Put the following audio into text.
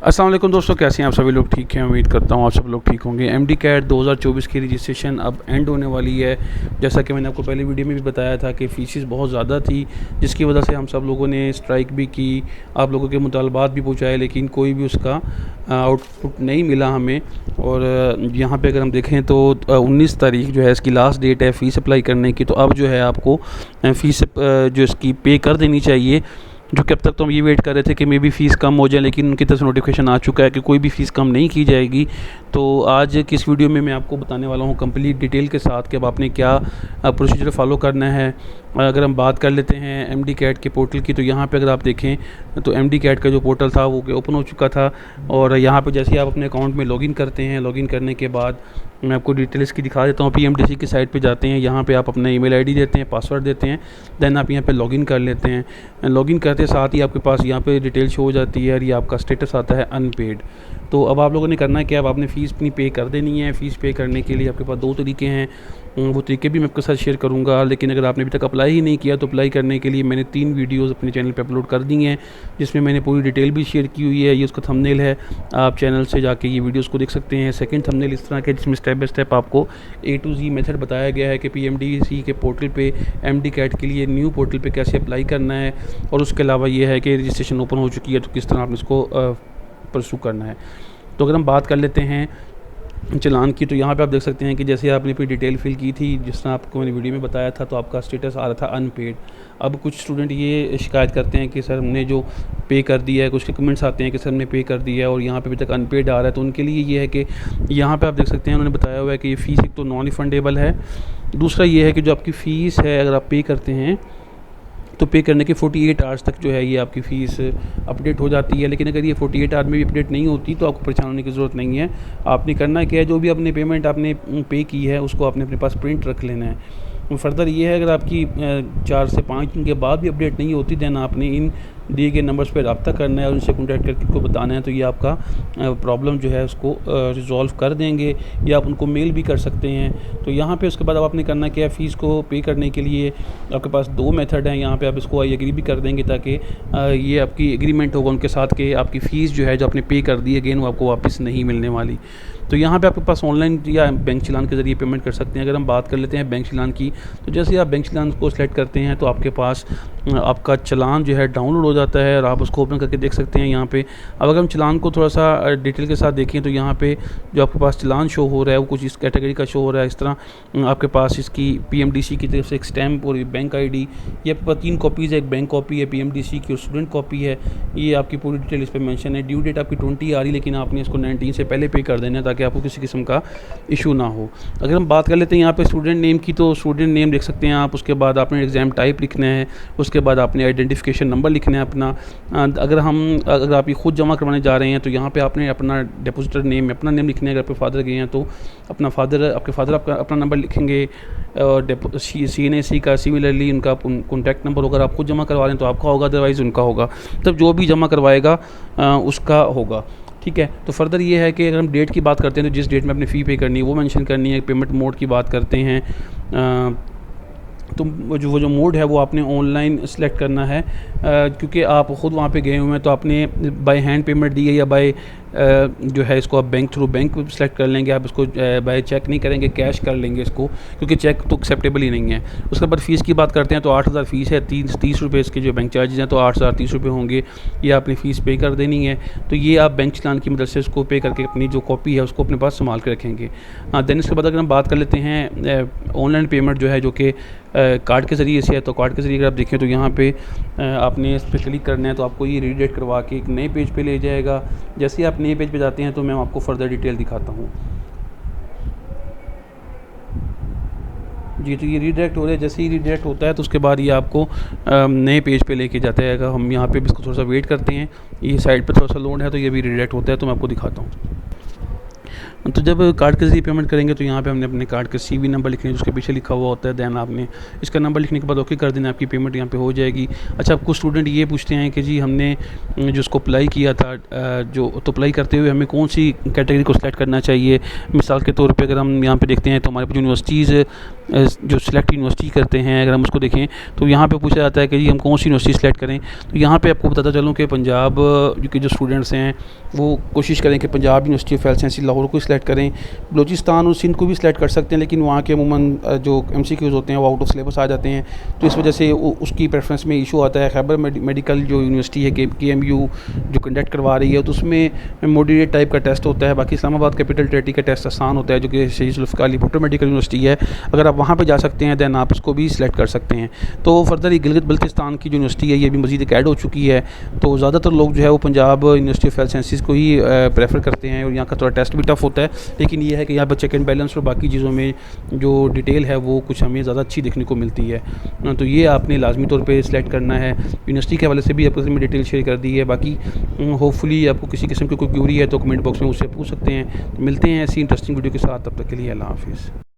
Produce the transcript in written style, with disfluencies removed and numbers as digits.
अस्सलाम वालेकुम दोस्तों, कैसे हैं आप सभी लोग? ठीक हैं, उम्मीद करता हूँ आप सब लोग ठीक होंगे। एमडी कैट 2024 की रजिस्ट्रेशन अब एंड होने वाली है। जैसा कि मैंने आपको पहले वीडियो में भी बताया था कि फ़ीसेस बहुत ज़्यादा थी, जिसकी वजह से हम सब लोगों ने स्ट्राइक भी की, आप लोगों के मुतालबात भी पहुँचाए, लेकिन कोई भी उसका आउटपुट नहीं मिला हमें। और यहाँ पे अगर हम देखें तो 19 तारीख जो है इसकी लास्ट डेट है फ़ीस अप्लाई करने की। तो अब जो है आपको फ़ीस जो इसकी पे कर देनी चाहिए, जो कि अब तक तो हम ये वेट कर रहे थे कि मे बी फ़ीस कम हो जाए, लेकिन उनकी तरफ से नोटिफिकेशन आ चुका है कि कोई भी फ़ीस कम नहीं की जाएगी। तो आज की इस वीडियो में मैं आपको बताने वाला हूँ कंप्लीट डिटेल के साथ कि अब आपने क्या प्रोसीजर फ़ॉलो करना है। अगर हम बात कर लेते हैं एमडी कैट के पोर्टल की, तो यहाँ पे अगर आप देखें तो एमडी कैट का जो पोर्टल था वो ओपन हो चुका था। और यहाँ पे जैसे ही आप अपने अकाउंट में लॉगिन करते हैं, लॉगिन करने के बाद मैं आपको डिटेल्स की दिखा देता हूँ। पीएमडीसी की साइट पे जाते हैं, यहाँ पे आप अपना ईमेल आईडी देते हैं, पासवर्ड देते हैं, देन आप यहाँ पे लॉगिन कर लेते हैं। लॉगिन करते साथ ही आपके पास यहाँ पे डिटेल शो हो जाती है और ये आपका स्टेटस आता है अनपेड। तो अब आप लोगों ने करना है क्या, अब आपने फ़ीस अपनी पे कर देनी है। फ़ीस पे करने के लिए आपके पास दो तरीके हैं, वो तरीके भी मैं आपके साथ शेयर करूँगा। लेकिन अगर आपने अभी तक अप्लाई ही नहीं किया तो अप्लाई करने के लिए मैंने 3 वीडियोज़ अपने चैनल पे अपलोड कर दी हैं, जिसमें मैंने पूरी डिटेल भी शेयर की हुई है। ये उसका थंबनेल है, आप चैनल से जाके ये वीडियोज़ को देख सकते हैं। सेकंड थंबनेल इस तरह के जिसमें स्टेप बाय स्टेप आपको A to Z मेथड बताया गया है कि पीएमडीसी के पोर्टल पे एमडी कैट के लिए न्यू पोर्टल पे कैसे अप्लाई करना है। और उसके अलावा ये है कि रजिस्ट्रेशन ओपन हो चुकी है तो किस तरह आपने इसको परसू करना है। तो अगर हम बात कर लेते हैं चालान की, तो यहाँ पे आप देख सकते हैं कि जैसे आपने अपनी डिटेल फिल की थी, जिस तरह आपको मैंने वीडियो में बताया था, तो आपका स्टेटस आ रहा था अनपेड। अब कुछ स्टूडेंट ये शिकायत करते हैं कि सर हमने जो पे कर दिया है, कुछ कमेंट्स आते हैं कि सर हमने पे कर दिया है और यहाँ पे अभी तक अनपेड आ रहा है। तो उनके लिए ये है कि यहाँ पे आप देख सकते हैं उन्होंने बताया हुआ है कि ये फ़ीस एक तो नॉन रिफंडेबल है, दूसरा ये है कि जो आपकी फ़ीस है अगर आप पे करते हैं तो पे करने के 48 आवर्स तक जो है ये आपकी फ़ीस अपडेट हो जाती है। लेकिन अगर ये 48 आवर में भी अपडेट नहीं होती तो आपको परेशान होने की ज़रूरत नहीं है। आपने करना क्या है, जो भी आपने पेमेंट आपने पे की है उसको आपने अपने पास प्रिंट रख लेना है। फर्दर ये है, अगर आपकी 4 से 5 दिन के बाद भी अपडेट नहीं होती, देन आपने इन दिए गए नंबर्स पर रब्ता करना है और उनसे कॉन्टैक्ट करके उनको बताना है। तो ये आपका प्रॉब्लम जो है उसको रिज़ॉल्व कर देंगे, या आप उनको मेल भी कर सकते हैं। तो यहाँ पे उसके बाद अब आपने करना क्या है, फ़ीस को पे करने के लिए आपके पास 2 मेथड हैं। यहाँ पे आप इसको आई एग्री भी कर देंगे ताकि ये आपकी एग्रीमेंट होगा उनके साथ कि आपकी फ़ीस जो है जो आपने पे कर दी है अगेन वो आपको वापस नहीं मिलने वाली। तो यहाँ पे आपके पास ऑनलाइन या बैंक चालान के ज़रिए पेमेंट कर सकते हैं। अगर हम बात कर लेते हैं बैंक चालान की, तो जैसे आप बैंक चालान को सिलेक्ट करते हैं तो आपके पास आपका चालान जो है डाउनलोड हो जाता है और आप उसको ओपन करके देख सकते हैं यहाँ पे। अब अगर हम चालान को थोड़ा सा डिटेल के साथ देखें तो यहाँ पे जो आपके पास चालान शो हो रहा है वो कुछ इस कैटेगरी का शो हो रहा है। इस तरह आपके पास इसकी पीएमडीसी की तरफ से एक स्टैम्प और बैंक आईडी, ये आपके पास 3 कॉपीज़ है, एक बैंक कॉपी है पीएमडीसी की और स्टूडेंट कॉपी है। ये आपकी पूरी डिटेल इस पर मेंशन है। ड्यू डेट आपकी 20 आ रही, लेकिन आपने इसको 19 से पहले पे कर देना है ताकि आपको किसी किस्म का इशू ना हो। अगर हम बात कर लेते हैं यहाँ पे स्टूडेंट नेम की, तो स्टूडेंट नेम लिख सकते हैं आप। उसके बाद आपने एग्ज़ाम टाइप लिखना है, उसके बाद आपने आइडेंटिफिकेशन नंबर लिखना है अपना। अगर आप ये खुद जमा करवाने जा रहे हैं तो यहाँ पे आपने अपना डिपॉजिटर नेम, अपना नेम लिखना है। अगर आपके फादर गए हैं तो आपके फादर अपना नंबर लिखेंगे। और CNAC का सिमिलरली उनका कॉन्टैक्ट नंबर अगर आप खुद जमा करवा रहे हैं तो आपका होगा, अदरवाइज़ उनका होगा। तब जो भी जमा करवाएगा उसका होगा, ठीक है। तो फर्दर ये है कि अगर हम डेट की बात करते हैं तो जिस डेट में अपनी फ़ी पे करनी है वो मेंशन करनी है। पेमेंट मोड की बात करते हैं तो वो जो मोड है वो आपने ऑनलाइन सेलेक्ट करना है, क्योंकि आप ख़ुद वहाँ पे गए हुए हैं तो आपने बाय हैंड पेमेंट दी है या बाय जो है इसको आप बैंक थ्रू बैंक सेलेक्ट कर लेंगे। आप इसको बाय चेक नहीं करेंगे, कैश कर लेंगे इसको, क्योंकि चेक तो एक्सेप्टेबल ही नहीं है। उसके बाद फ़ीस की बात करते हैं तो 8000 फ़ीस है, 30 रुपये इसके जो बैंक चार्जेज़ हैं, तो 8030 रुपये होंगे। ये आपने फ़ीस पे कर देनी है। तो ये आप बैंक चालान की मदद से उसको पे करके अपनी जो कॉपी है उसको अपने पास संभाल के रखेंगे। देन इसके बाद अगर हम बात कर लेते हैं ऑनलाइन पेमेंट जो है जो कि कार्ड के ज़रिए से है, तो कार्ड के ज़रिए अगर आप देखें तो यहाँ पे आपने इस पर क्लिक करना है तो आपको ये रीडायरेक्ट करवा के एक नए पेज पे ले जाएगा। जैसे ही आप नए पेज पे जाते हैं तो मैं आपको फर्दर डिटेल दिखाता हूँ जी। तो ये रीडायरेक्ट हो रहा है, जैसे ही रीडायरेक्ट होता है तो उसके बाद ये आपको नए पेज पे लेके जाता है। हम यहाँ पे भी इसको थोड़ा सा वेट करते हैं, ये साइड पे थोड़ा सा लोड है तो ये भी रीडायरेक्ट होता है, तो मैं आपको दिखाता हूँ। तो जब कार्ड के ज़रिए पेमेंट करेंगे तो यहाँ पे हमने अपने कार्ड का सीवी नंबर लिखना है, जिसके पीछे लिखा हुआ होता है। दैन आपने इसका नंबर लिखने के बाद ओके कर देना, आपकी पेमेंट यहाँ पे हो जाएगी। अच्छा, कुछ स्टूडेंट ये पूछते हैं कि जी हमने जो उसको अप्लाई किया था, जो तो अप्लाई करते हुए हमें कौन सी कैटेगरी को सिलेक्ट करना चाहिए। मिसाल के तौर पे अगर हम यहाँ पे देखते हैं तो हमारे यूनिवर्सिटीज़ जो सिलेक्ट यूनिवर्सिटी करते हैं, अगर हम उसको देखें तो यहाँ पे पूछा जाता है कि जी हम कौन सी यूनिवर्सिटी सेलेक्ट करें। तो यहाँ पे आपको बताता चलूँ कि पंजाब के जो स्टूडेंट्स हैं वो कोशिश करें कि Punjab university of health sciences Lahore को सिलेक्ट करें। बलूचिस्तान और सिंध को भी सिलेक्ट कर सकते हैं, लेकिन वहाँ के अमूमन जो MCQs होते हैं वो आउट ऑफ सिलेबस आ जाते हैं, तो इस वजह से उसकी प्रेफरेंस में इशू आता है। खैबर मेडिकल जो यूनिवर्सिटी है KMU जो कंडक्ट करवा रही है, तो उसमें मॉडरेट टाइप का टेस्ट होता है। बाकी इस्लामाबाद कैपिटल टेरिटरी का टेस्ट आसान होता है, जो कि शहीद जुल्फ़िकार अली भुट्टो मेडिकल यूनिवर्सिटी है। अगर आप वहाँ पे जा सकते हैं दैन आप उसको भी सिलेक्ट कर सकते हैं। तो फर्दर ये गिलगित बल्तिस्तान की जो यूनिवर्सिटी है ये भी मज़ीद एक ऐड हो चुकी है, तो ज़्यादातर लोग जो है वो Punjab university of health sciences को ही प्रेफर करते हैं। और यहाँ का थोड़ा टेस्ट भी टफ होता है, लेकिन ये है कि यहाँ पर चेक एंड बैलेंस और बाकी चीज़ों में जो डिटेल है वो कुछ हमें ज़्यादा अच्छी देखने को मिलती है। तो ये आपने लाजमी तौर पर सिलेक्ट करना है। यूनिवर्सिटी के हवाले से भी आपको में डिटेल शेयर कर दी है। बाकी होपफुली आपको किसी किस्म की कोई क्यूरी है तो कमेंट बॉक्स में उससे पूछ सकते हैं। तो मिलते हैं ऐसी इंटरेस्टिंग वीडियो के साथ, तब तक के लिए अल्लाह हाफ़िज़।